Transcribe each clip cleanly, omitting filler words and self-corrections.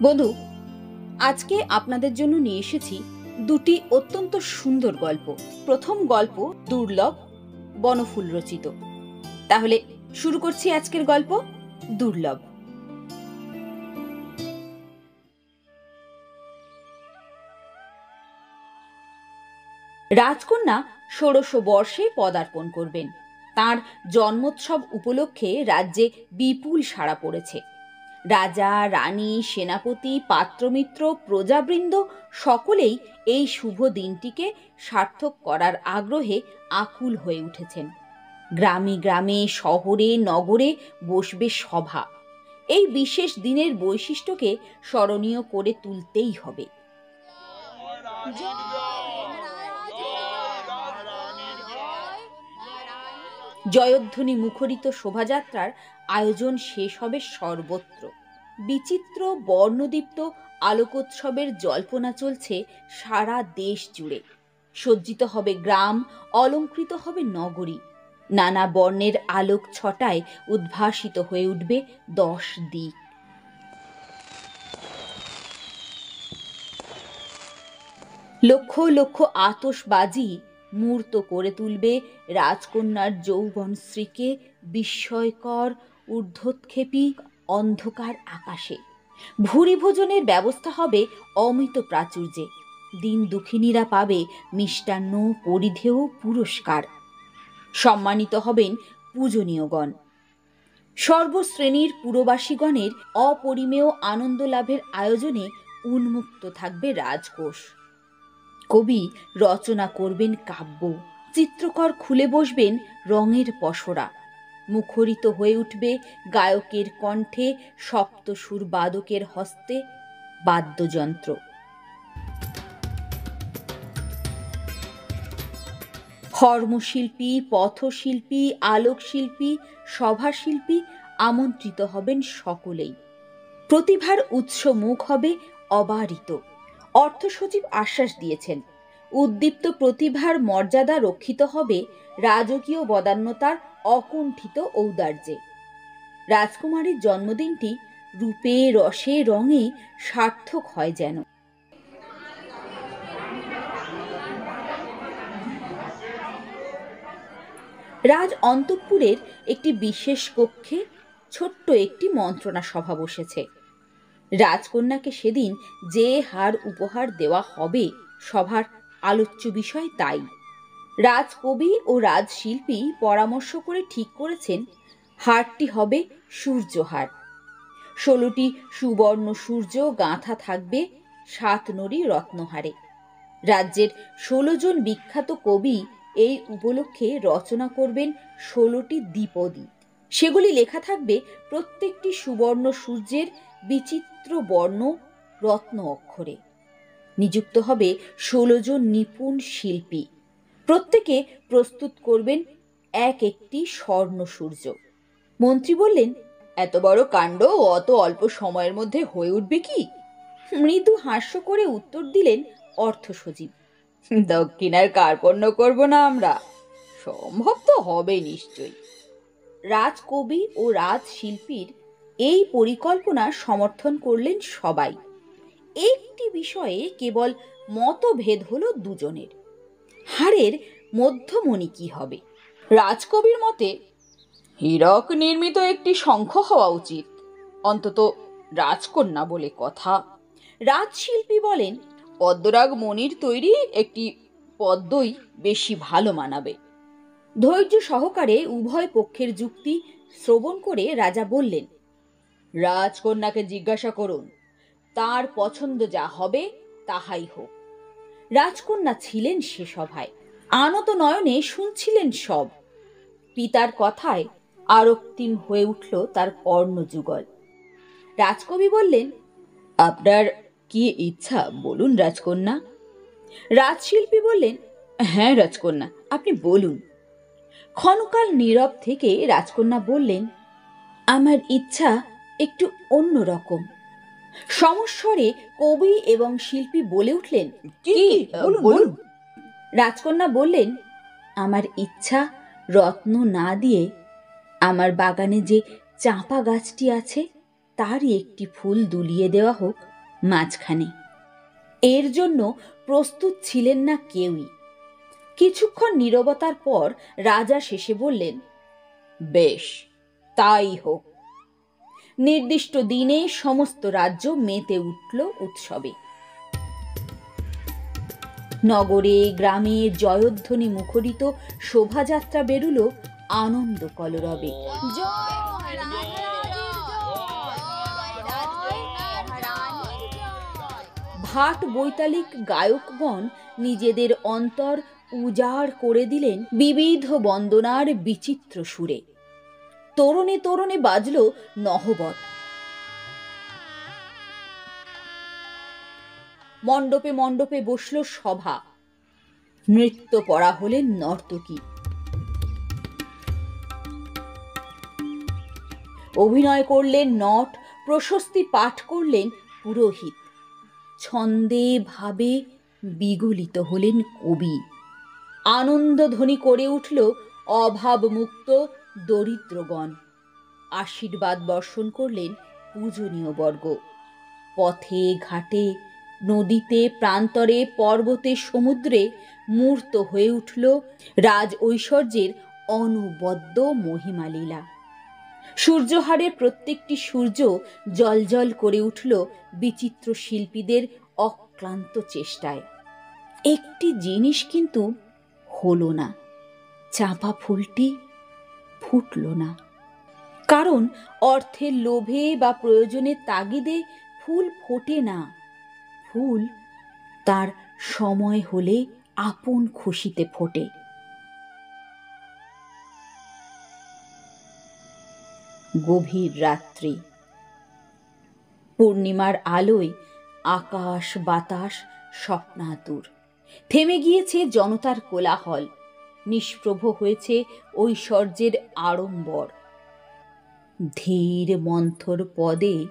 বন্ধু, আজকে আপনাদের জন্য নিয়ে এসেছি দুটি অত্যন্ত সুন্দর গল্প। প্রথম গল্প দুর্লভ বনফুল রচিত। তাহলে শুরু করছি আজকের গল্প দুর্লভ। রাজকন্যা ১৬০০ বর্ষে পদার্পণ করবেন। তার জন্মোৎসব উপলক্ষে রাজ্যে বিপুল সাড়া পড়েছে। রাজা, রানী, সেনাপতি, পাত্রমিত্র, প্রজাবৃন্দ সকলেই এই শুভ দিনটিকে সার্থক করার আগ্রহে আকুল হয়ে উঠেছেন। গ্রামে গ্রামে, শহরে, নগরে বসবে সভা। এই বিশেষ দিনের বৈশিষ্ট্যকে স্মরণীয় করে তুলতেই হবে। জয়ধ্বনি মুখরিত শোভাযাত্রার আয়োজন শেষ হবে সর্বত্র। বিচিত্র বর্ণদীপ্ত আলোকোৎসবের জল্পনা চলছে সারা দেশ জুড়ে। সজ্জিত হবে গ্রাম, অলঙ্কৃত হবে নগরী। নানা বর্ণের আলোক ছটায় উদ্ভাসিত হয়ে উঠবে 10 দিক। লক্ষ লক্ষ আতশবাজি মূর্ত করে তুলবে রাজকন্যার যৌবনশ্রীকে বিস্ময়কর ঊর্ধ্বক্ষেপী অন্ধকার আকাশে। ভুরি ভোজনের ব্যবস্থা হবে অমিত প্রাচুর্যে। দিন দুঃখিনীরা পাবে মিষ্টান্ন, পরিধেয়, পুরস্কার। সম্মানিত হবেন পূজনীয়গণ। সর্বশ্রেণীর পুরবাসীগণের অপরিমেয় আনন্দ লাভের আয়োজনে উন্মুক্ত থাকবে রাজকোষ। কবি রচনা করবেন কাব্য, চিত্রকর খুলে বসবেন রঙের পসরা। মুখরিত হয়ে উঠবে গায়কের কণ্ঠে, সপ্তসুর বাদকের হস্তে বাদ্যযন্ত্র। হর্মশিল্পী, পথশিল্পী, আলোকশিল্পী, সভাশিল্পী আমন্ত্রিত হবেন সকলেই। প্রতিভার উৎস মুখ হবে অবারিত। অর্থ সচিব আশ্বাস দিয়েছেন, উদ্দীপ্ত প্রতিভার মর্যাদা রক্ষিত হবে রাজকীয় বদান্যতার অকুণ্ঠিত ঔদার্যে। রাজকুমারীর জন্মদিনটি রূপে, রসে, রঙে সার্থক হয় যেন। রাজ অন্তঃপুরের একটি বিশেষ কক্ষে ছোট্ট একটি মন্ত্রণা সভা বসেছে। রাজকন্যাকে সেদিন যে হার উপহার দেওয়া হবে সভার আলোচ্য বিষয় তাই। রাজকবি ও রাজশিল্পী পরামর্শ করে ঠিক করেছেন হারটি হবে সূর্যহার। 16টি সুবর্ণ সূর্য গাঁথা থাকবে 7 নড়ি রত্নহারে। রাজ্যের 16 জন বিখ্যাত কবি এই উপলক্ষে রচনা করবেন 16টি দ্বিপদী। সেগুলি লেখা থাকবে প্রত্যেকটি সুবর্ণ সূর্যের বিচিত্র বর্ণ রত্ন অক্ষরে। নিযুক্ত হবে 16 জন নিপুণ শিল্পী। প্রত্যেকে প্রস্তুত করবেন এক একটি স্বর্ণ সূর্য। মন্ত্রী বললেন, এত বড় কাণ্ড অত অল্প সময়ের মধ্যে হয়ে উঠবে কি? মৃদু হাস্য করে উত্তর দিলেন অর্থ সচিব, দক্ষিণার কার্পণ্য করব না আমরা? সম্ভব তো হবে নিশ্চয়ই। রাজকবি ও রাজশিল্পীর এই পরিকল্পনা সমর্থন করলেন সবাই। একটি বিষয়ে কেবল মতভেদ হলো দুজনের, হারের মধ্যমণি কি হবে। রাজকবির মতে হীরক নির্মিত একটি শঙ্খ হওয়া উচিত, অন্তত রাজকন্যা বলে কথা। রাজশিল্পী বলেন, পদ্মরাগ মণির তৈরি একটি পদ্মই বেশি ভালো মানাবে। ধৈর্য সহকারে উভয় পক্ষের যুক্তি শ্রবণ করে রাজা বললেন, রাজকন্যাকে জিজ্ঞাসা করুন, তার পছন্দ যা হবে তাহাই হোক। রাজকন্যা ছিলেন সে সভায়, আনত নয়নে শুনছিলেন সব। পিতার কথায় আরক্তিম হয়ে উঠল তার কর্ণযুগল। রাজকবি বললেন, আপনার কি ইচ্ছা বলুন রাজকন্যা। রাজশিল্পী বললেন, হ্যাঁ রাজকন্যা, আপনি বলুন। ক্ষণকাল নীরব থেকে রাজকন্যা বললেন, আমার ইচ্ছা একটু অন্য রকম। সমস্বরে কবি এবং শিল্পী বলে উঠলেন, কি বলুন। রাজকন্যা বললেন, আমার ইচ্ছা রত্ন না দিয়ে আমার বাগানে যে চাঁপা গাছটি আছে তারই একটি ফুল দুলিয়ে দেওয়া হোক মাঝখানে। এর জন্য প্রস্তুত ছিলেন না কেউই। কিছুক্ষণ নীরবতার পর রাজা শেষে বললেন, বেশ, তাই হোক। নির্দিষ্ট দিনে সমস্ত রাজ্য মেতে উঠল উৎসবে। নগরে গ্রামে জয়ধ্বনি মুখরিত শোভাযাত্রা বেরুল আনন্দ কলরবে। ভাট বৈতালিক গায়কগণ নিজেদের অন্তর উজাড় করে দিলেন বিবিধ বন্দনার বিচিত্র সুরে। তরুণে তরুণে বাজল নহবত। মণ্ডপে মণ্ডপে বসল সভা। নৃত্য পড়া হলেন নর্তকী। অভিনয় করলেন নট, প্রশস্তি পাঠ করলেন পুরোহিত। ছন্দে ভাবে বিগলিত হলেন কবি। আনন্দধ্বনি করে উঠল অভাবমুক্ত দরিদ্রগণ। আশীর্বাদ বর্ষণ করলেন পূজনীয় বর্গ। পথে ঘাটে, নদীতে, প্রান্তরে, পর্বতে, সমুদ্রে মূর্ত হয়ে উঠল রাজ ঐশ্বর্যের অনবদ্য মহিমালীলা। সূর্যহারের প্রত্যেকটি সূর্য জলজল করে উঠল বিচিত্র শিল্পীদের অক্লান্ত চেষ্টায়। একটি জিনিস কিন্তু হলো না, চাঁপা ফুলটি ফুটল না। কারণ অর্থের লোভে বা প্রয়োজনের তাগিদে ফুল ফোটে না। ফুল তার সময় হলে আপন খুশিতে ফোটে। গভীর রাত্রি। পূর্ণিমার আলোয় আকাশ বাতাস স্বপ্নাতুর। থেমে গিয়েছে জনতার কোলাহল। নিষ্প্রভ হয়েছে ঐশ্বর্যের আড়ম্বর। ধীর মন্থর পদে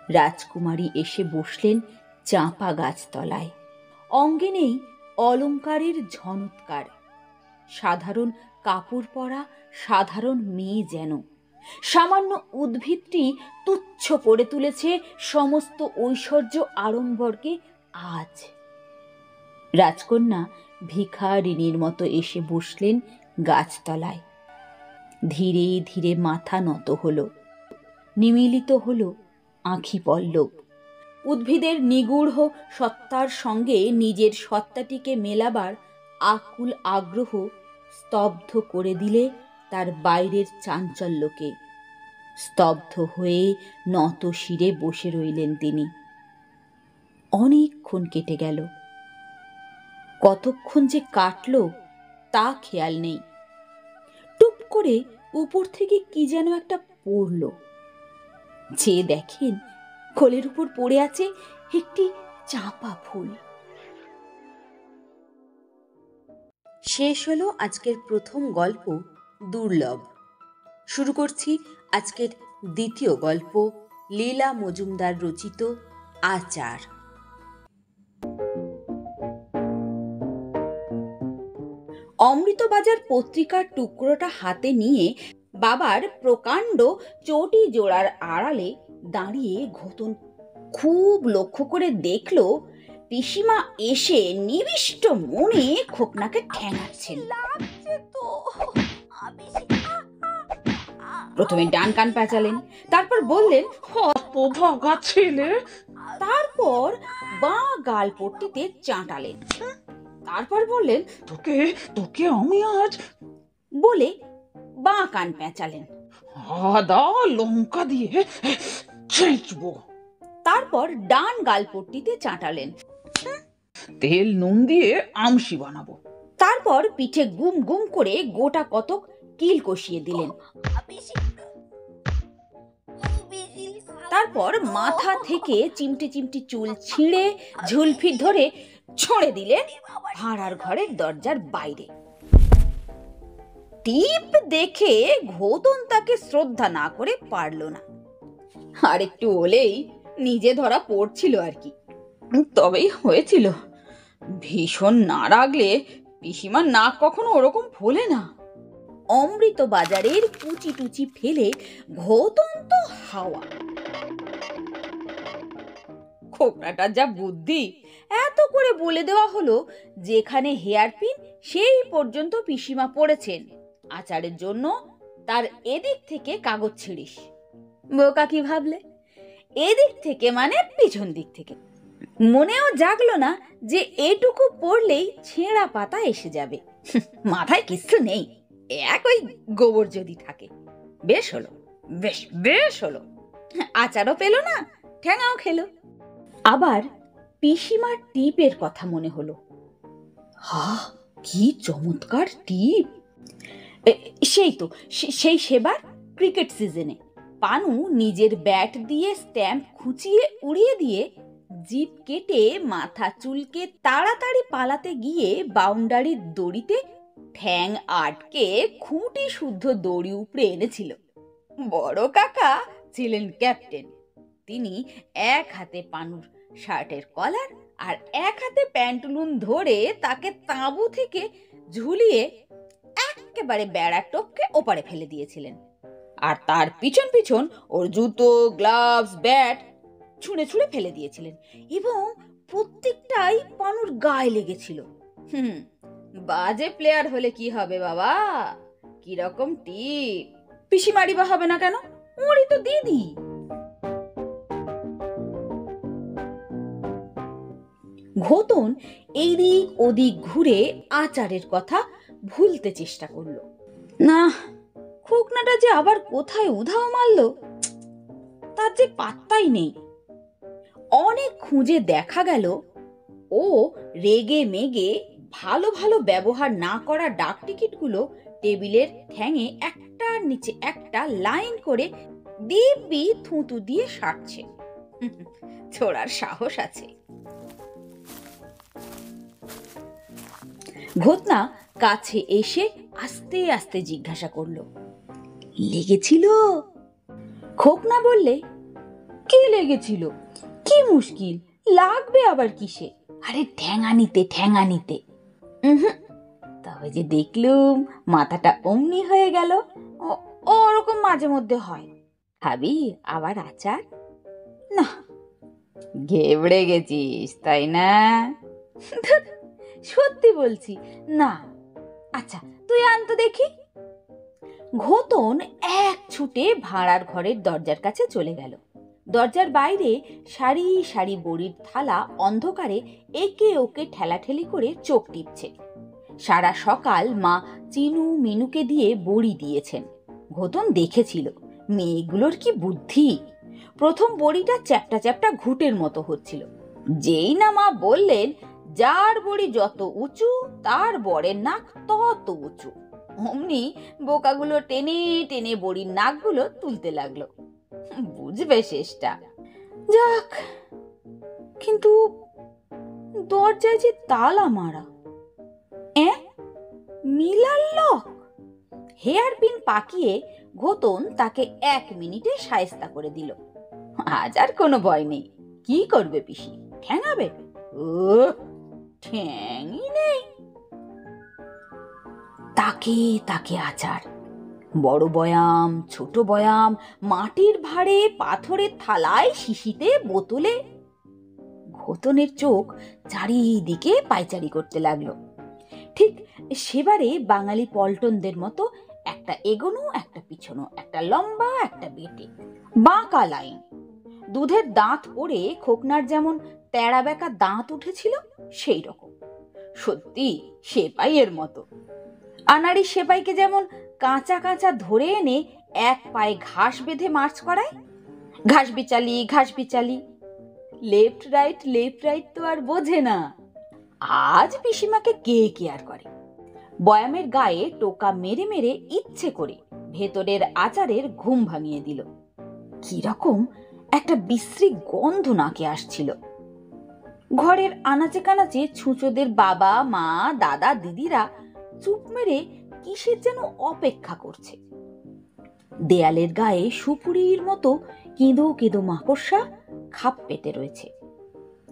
রাজকুমারী এসে বসলেন চাঁপা গাছতলায়। অঙ্গে নেই অলংকারের ঝনৎকার। সাধারণ কাপড় পরা সাধারণ মেয়ে যেন। সামান্য উদ্ভিদটি তুচ্ছ করে তুলেছে সমস্ত ঐশ্বর্য আড়ম্বরকে আজ। রাজকন্যা ভিখারিনীর মতো এসে বসলেন গাছতলায়। ধীরে ধীরে মাথা নত হলো, নিমিলিত হলো আঁখি পল্লব। উদ্ভিদের নিগূঢ় সত্তার সঙ্গে নিজের সত্তাটিকে মেলাবার আকুল আগ্রহ স্তব্ধ করে দিলে তার বাইরের চাঞ্চল্যকে। স্তব্ধ হয়ে নত শিরে বসে রইলেন তিনি। অনেকক্ষণ কেটে গেল। কতক্ষণ যে কাটল তা খেয়াল নেই। টুপ করে উপর থেকে কি যেন একটা পড়ল। যে দেখেন কোলের উপর পড়ে আছে একটি চাঁপা ফুল। শেষ হলো আজকের প্রথম গল্প দুর্লভ। শুরু করছি আজকের দ্বিতীয় গল্প, লীলা মজুমদার রচিত আচার। অমৃতবাজার পত্রিকার টুকরোটা হাতে নিয়ে বাবার প্রকাণ্ড চটি জোড়ার আড়ালে দাঁড়িয়ে ঘোতন খুব লক্ষ্য করে দেখল পিসিমা এসে নিবিষ্ট মনে খোকনাকে ঠ্যাঙাচ্ছেন। প্রথমে ডান কান পেঁচালেন, তারপর বললেন হতভাগা ছেলে, তারপর বাঁ গাল পট্টিতে চাঁটালেন, তারপর বললেন তোকে তোকে আমি আজ বলে বাঁ কান পেঁচালেন। আদা লঙ্কা দিয়ে ছেঁচবো। তারপর ডান গাল পট্টিতে চাঁটালেন, তেল নুন দিয়ে আমশি বানাবো। তারপর পিঠে গুম গুম করে গোটা কতক কিল কষিয়ে দিলেন। তারপর মাথা থেকে চিমটি চিমটি চুল ছিঁড়ে ঝুলফি ধরে ছড়ে দিলেন ভাড়ার ঘরের দরজার বাইরে। টিপ দেখে ঘোতন তাকে শ্রদ্ধা না করে পারল না। আর একটু হলেই নিজে ধরা পড়ছিল আর কি। তবেই হয়েছিল, ভীষণ না রাগলে পিসিমার নাক কখনো ওরকম ফোলে না। অমৃত বাজারের কুচি টুচি ফেলে ঘোতন তো হাওয়া। খোকনাটার যা বুদ্ধি, এত করে বলে দেওয়া হলো যেখানে হেয়ারপিন সেই পর্যন্ত পিসিমা পড়েছেন, আচারের জন্য তার এদিক থেকে কাগজ ছিঁড়িস। বোকা কি ভাবলে? এদিক থেকে মানে পিছন দিক থেকে। মনেও জাগলো না যে এটুকু পড়লেই ছেঁড়া পাতা এসে যাবে। মাথায় কিচ্ছু নেই, এক ওই গোবর যদি থাকে। বেশ হলো, বেশ বেশ হলো, আচারও পেল না, ঠ্যাঙাও খেলো। আবার পিসিমার টিপের কথা মনে হলো। হা, কি চমৎকার টিপ! সেই তো, সেই সেবার ক্রিকেট সিজনে পানু নিজের ব্যাট দিয়ে স্ট্যাম্প খুঁচিয়ে উড়িয়ে দিয়ে জিপ কেটে মাথা চুলকে তাড়াতাড়ি পালাতে গিয়ে বাউন্ডারির দড়িতে ঠ্যাং আটকে খুঁটি শুদ্ধ দড়ি উপড়ে এনেছিল। বড় কাকা ছিলেন ক্যাপ্টেন। তিনি এক হাতে পানুর শার্টের কলার আর এক হাতে প্যান্টুলুন ধরে তাকে তাঁবু থেকে ঝুলিয়ে একেবারে বেড়া টপকে ওপারে ফেলে দিয়েছিলেন। আর তার পিছন পিছন ওর জুতো, গ্লাভস, ব্যাট ছুঁড়ে ছুঁড়ে ফেলে দিয়েছিলেন, এবং প্রত্যেকটাই পানুর গায়ে লেগেছিল। বাজে প্লেয়ার হলে কি হবে বাবা, কিরকম টিপ! পিসিমারি বা হবে না কেন, ওরই তো দিদি। ঘোতন এইদিক ওদিক ঘুরে আচারের কথা ভুলতে চেষ্টা করলো। না, খোকনাটা যে আবার কোথায় উধাও মারলো তার যে পাত্তাই নেই। অনেক খুঁজে দেখা গেল ও রেগে মেগে ভালো ভালো ব্যবহার না করা ডাক টিকিটগুলো টেবিলের ঠ্যাঙে একটার নিচে একটা লাইন করে দিব্যি থুতু দিয়ে সারছে। ছোড়ার সাহস আছে। ঘোতনা কাছে এসে আস্তে আস্তে জিজ্ঞাসা করলো, লেগেছিল? খোকনা বললে, কি লেগেছিল? কি মুশকিল, লাগবে আবার কিসে? আরে ঠ্যাঙা নিতে, ঠ্যাঙা নিতে। তবে যে দেখলুম মাথাটা অমনি হয়ে গেল। ওরকম মাঝে মধ্যে হয়। খাবি আবার আচার? না। ঘেবড়ে গেছিস তাই না? সত্যি বলছি না। আচ্ছা তুই আনতো দেখি। ঘোতন এক ছুটে ভাড়ার ঘরের দরজার কাছে চলে গেল। দরজার বাইরে সারি সারি বড়ির থালা অন্ধকারে একে ওকে ঠেলাঠেলি করে চোখ টিপছে। সারা সকাল মা চিনু মিনুকে দিয়ে বড়ি দিয়েছেন। ঘোতন দেখেছিল মেয়েগুলোর কি বুদ্ধি। প্রথম বড়িটা চ্যাপটা চ্যাপটা ঘুটের মতো হচ্ছিল। যেই না মা বললেন, যার বড়ি যত উঁচু তার বরের নাক তত উঁচু, অমনি বোকাগুলো টেনে টেনে বড়ির নাকগুলো তুলতে লাগলো। বুঝবে শেষটা। যাক, কিন্তু দরজায় যে তালা মারা। Miller lock. হেয়ারপিন পাকিয়ে ঘোতন তাকে 1 মিনিটে শায়েস্তা করে দিল। আজ আর কোনো ভয় নেই। কি করবে পিসি, ঠ্যাঙাবে? ও ঠ্যাঙই নেই। তাকে তাকে আচার, বড় বয়াম, ছোট বয়াম, মাটির ভাঁড়ে, পাথরের থালায়, শিশিতে, বোতলে। ঘোতনের চোখ চারিদিকে পায়চারি করতে লাগলো। ঠিক সেবারে বাঙালি পল্টনদের মতো একটা এগোনো, একটা পিছনো, একটা লম্বা, একটা বেটে, বাঁকা লাইন। দুধের দাঁত পড়ে খোকনার যেমন তেড়া বেঁকা দাঁত উঠেছিল সেই রকম। সত্যি সেপাইয়ের মতো। আনাড়ি সেপাইকে যেমন কাঁচা কাঁচা ধরে এনে এক পায়ে ঘাস বেঁধে মার্চ করায়। ঘাস বিচালি, ঘাস বিচালি। লেফট রাইট তো আর বোঝে না। আজ পিসিমাকে কে কেয়ার করে? বয়ামের গায়ে টোকা মেরে মেরে ইচ্ছে করে ভেতরের আচারের ঘুম ভাঙিয়ে দিল। কিরকম একটা বিশ্রী গন্ধ নাকে আসছিল। ঘরের আনাচে কানাচে ছুঁচোদের বাবা, মা, দাদা, দিদিরা চুপ মেরে কিসের যেন অপেক্ষা করছে। দেয়ালের গায়ে সুপুরির মতো কেঁদো কেঁদো মাকড়সা খাপ পেতে রয়েছে।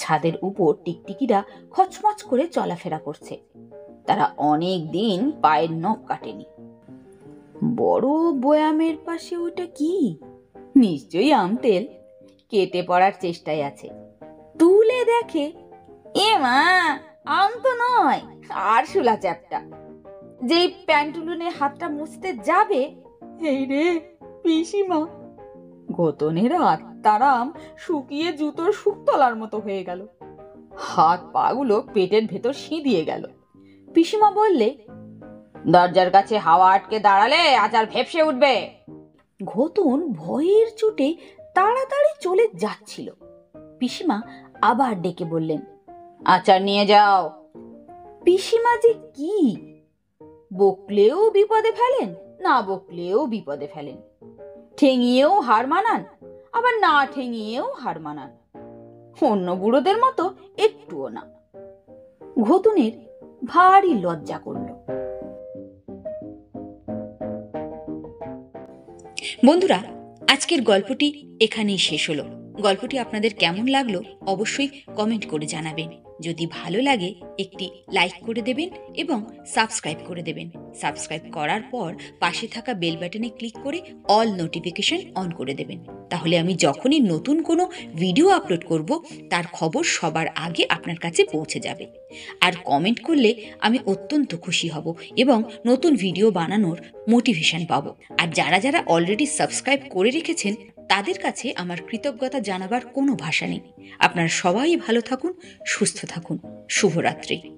ছাদের উপর টিকটিকিরা খচমচ করে চলাফেরা করছে। তারা অনেক দিন পায়ের নখ কাটেনি। বড় বয়ামের পাশে ওটা কি? নিশ্চয়ই আমতেল। কেটে পড়ার চেষ্টায় আছে। দেখে এ মা, আম তো নয়, আরশোলা চ্যাপ্টা। যেই প্যান্টুলুনে হাতটা মুছতে যাবে, এই রে পিসিমা! ঘোতনের আত্মার আম শুকিয়ে জুতোর শুকতলার মতো হয়ে গেল। হাত পা গুলো পেটের ভেতর সিঁধিয়ে গেল। পিসিমা বললে, দরজার কাছে হাওয়া আটকে দাঁড়ালে আচার ভেপসে উঠবে। ঘোতন ভয়ের চোটে তাড়াতাড়ি চলে যাচ্ছিল। পিসিমা আবার ডেকে বললেন, আচার নিয়ে যাও। পিসিমা যে কি, বকলেও বিপদে ফেলেন, না বকলেও বিপদে ফেলেন। ঠেঙিয়েও হার মানান, আবার না ঠেঙিয়েও হার মানান। অন্য বুড়োদের মতো একটুও না। ঘোতনের ভারী লজ্জা করল। বন্ধুরা, আজকের গল্পটি এখানেই শেষ হলো। গল্পটি আপনাদের কেমন লাগলো অবশ্যই কমেন্ট করে জানাবেন। যদি ভালো লাগে একটি লাইক করে দেবেন এবং সাবস্ক্রাইব করে দেবেন। সাবস্ক্রাইব করার পর পাশে থাকা বেল বাটনে ক্লিক করে অল নোটিফিকেশন অন করে দেবেন। তাহলে আমি যখনই নতুন কোনো ভিডিও আপলোড করব তার খবর সবার আগে আপনার কাছে পৌঁছে যাবে। আর কমেন্ট করলে আমি অত্যন্ত খুশি হব এবং নতুন ভিডিও বানানোর মোটিভেশন পাবো। আর যারা যারা অলরেডি সাবস্ক্রাইব করে রেখেছেন তাদের কাছে আমার কৃতজ্ঞতা জানাবার কোনো ভাষা নেই। আপনারা সবাই ভালো থাকুন, সুস্থ থাকুন। শুভরাত্রি।